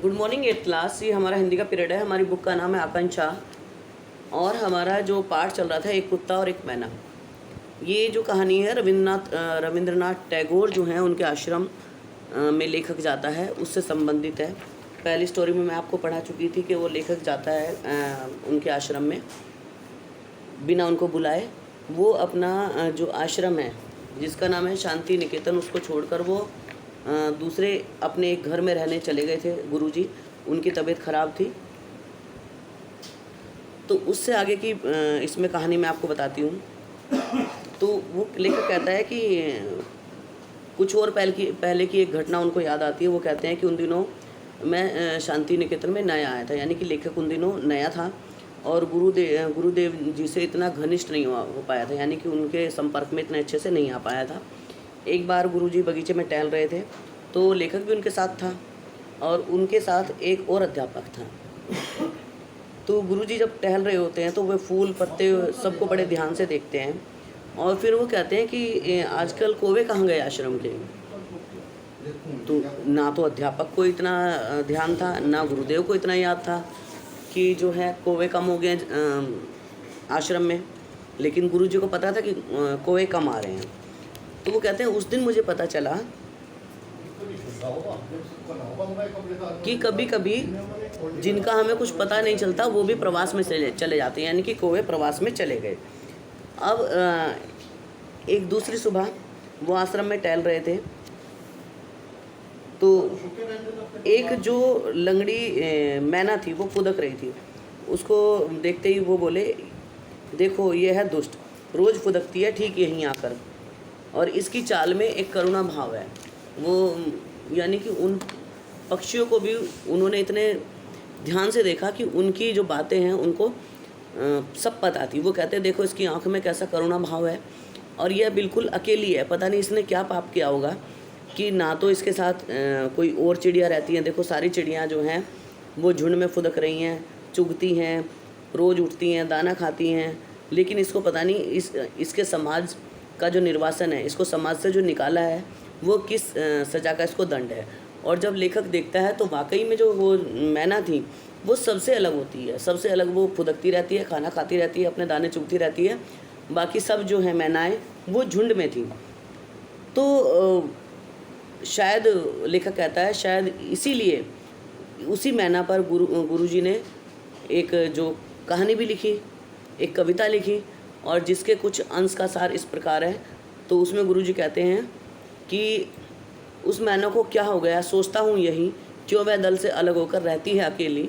Good morning 8th class. ये हमारा हिंदी का पीरियड है। हमारी बुक का नाम है आकांक्षा और हमारा जो पाठ चल रहा था एक कुत्ता और एक मैना। ये जो कहानी है रविंद्रनाथ टैगोर जो हैं उनके आश्रम में लेखक जाता है, उससे संबंधित है। पहली स्टोरी में मैं आपको पढ़ा चुकी थी कि वो लेखक जाता है उनके आश्रम में बिना उनको बुलाए। वो अपना जो आश्रम है जिसका नाम है शांति निकेतन, उसको छोड़कर वो दूसरे अपने एक घर में रहने चले गए थे। गुरुजी उनकी तबीयत ख़राब थी। तो उससे आगे की इसमें कहानी मैं आपको बताती हूँ। तो वो लेखक कहता है कि कुछ और पहले की एक घटना उनको याद आती है। वो कहते हैं कि उन दिनों मैं शांति निकेतन में नया आया था, यानी कि लेखक उन दिनों नया था और गुरुदेव जी से इतना घनिष्ठ नहीं हो पाया था, यानी कि उनके संपर्क में इतने अच्छे से नहीं आ पाया था। एक बार गुरुजी बगीचे में टहल रहे थे तो लेखक भी उनके साथ था और उनके साथ एक और अध्यापक था। तो गुरुजी जब टहल रहे होते हैं तो वे फूल पत्ते सबको बड़े ध्यान से देखते हैं और फिर वो कहते हैं कि आजकल कौवे कहाँ गए आश्रम के। तो ना तो अध्यापक को इतना ध्यान था, ना गुरुदेव को इतना याद था कि जो है कौवे कम हो गए आश्रम में, लेकिन गुरुजी को पता था कि कौवे कम आ रहे हैं। तो वो कहते हैं उस दिन मुझे पता चला कि कभी कभी जिनका हमें कुछ पता नहीं चलता वो भी प्रवास में चले जाते हैं, यानी कि कौवे प्रवास में चले गए। अब एक दूसरी सुबह वो आश्रम में टहल रहे थे तो एक जो लंगड़ी मैना थी वो फुदक रही थी। उसको देखते ही वो बोले, देखो ये है दुष्ट, रोज़ फुदकती है ठीक यहीं आकर, और इसकी चाल में एक करुणा भाव है। वो यानी कि उन पक्षियों को भी उन्होंने इतने ध्यान से देखा कि उनकी जो बातें हैं उनको सब पता थी। वो कहते देखो इसकी आंख में कैसा करुणा भाव है और यह बिल्कुल अकेली है। पता नहीं इसने क्या पाप किया होगा कि ना तो इसके साथ कोई और चिड़िया रहती हैं। देखो सारी चिड़ियाँ जो हैं वो झुंड में फुदक रही हैं, चुगती हैं, रोज़ उठती हैं, दाना खाती हैं, लेकिन इसको पता नहीं इसके समाज का जो निर्वासन है, इसको समाज से जो निकाला है वो किस सज़ा का इसको दंड है। और जब लेखक देखता है तो वाकई में जो वो मैना थी वो सबसे अलग होती है, सबसे अलग। वो फुदकती रहती है, खाना खाती रहती है, अपने दाने चुगती रहती है। बाकी सब जो है मैनाएँ वो झुंड में थी। तो शायद लेखक कहता है शायद इसीलिए उसी मैना पर गुरुजी ने एक जो कहानी भी लिखी, एक कविता लिखी, और जिसके कुछ अंश का सार इस प्रकार है। तो उसमें गुरुजी कहते हैं कि उस मैना को क्या हो गया, सोचता हूँ यही, क्यों वह दल से अलग होकर रहती है अकेली।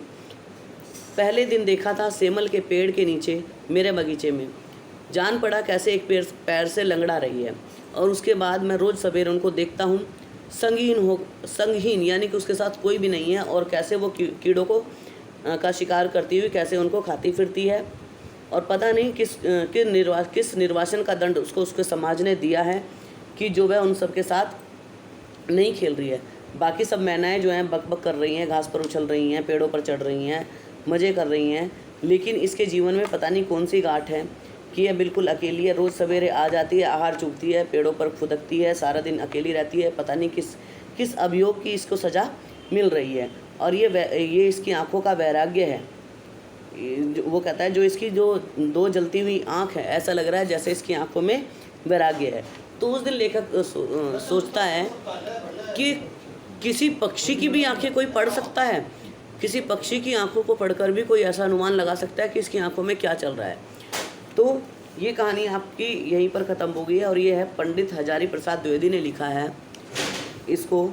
पहले दिन देखा था सेमल के पेड़ के नीचे मेरे बगीचे में, जान पड़ा कैसे एक पैर से लंगड़ा रही है। और उसके बाद मैं रोज़ सवेरे उनको देखता हूँ संगहीन, यानी कि उसके साथ कोई भी नहीं है, और कैसे वो कीड़ों को का शिकार करती हुई कैसे उनको खाती फिरती है। और पता नहीं किस निर्वासन का दंड उसके समाज ने दिया है कि जो वह उन सब के साथ नहीं खेल रही है। बाकी सब मैनाएँ जो हैं बक बक कर रही हैं, घास पर उछल रही हैं, पेड़ों पर चढ़ रही हैं, मज़े कर रही हैं, लेकिन इसके जीवन में पता नहीं कौन सी गांठ है कि यह बिल्कुल अकेली है। रोज़ सवेरे आ जाती है, आहार चुगती है, पेड़ों पर फुदकती है, सारा दिन अकेली रहती है। पता नहीं किस अभियोग की इसको सज़ा मिल रही है। और ये इसकी आँखों का वैराग्य है। वो कहता है जो इसकी जो दो जलती हुई आँख है, ऐसा लग रहा है जैसे इसकी आँखों में वैराग्य है। तो उस दिन लेखक सोचता है कि किसी पक्षी की भी आंखें कोई पढ़ सकता है, किसी पक्षी की आंखों को पढ़कर भी कोई ऐसा अनुमान लगा सकता है कि इसकी आंखों में क्या चल रहा है। तो ये कहानी आपकी यहीं पर ख़त्म हो गई है। और ये है पंडित हजारी प्रसाद द्विवेदी ने लिखा है इसको,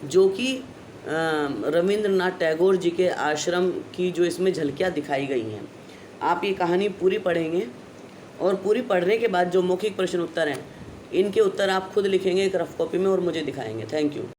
जो कि रविंद्रनाथ टैगोर जी के आश्रम की जो इसमें झलकियाँ दिखाई गई हैं। आप ये कहानी पूरी पढ़ेंगे और पूरी पढ़ने के बाद जो मौखिक प्रश्न उत्तर हैं इनके उत्तर आप खुद लिखेंगे एक रफ कॉपी में और मुझे दिखाएंगे। Thank you.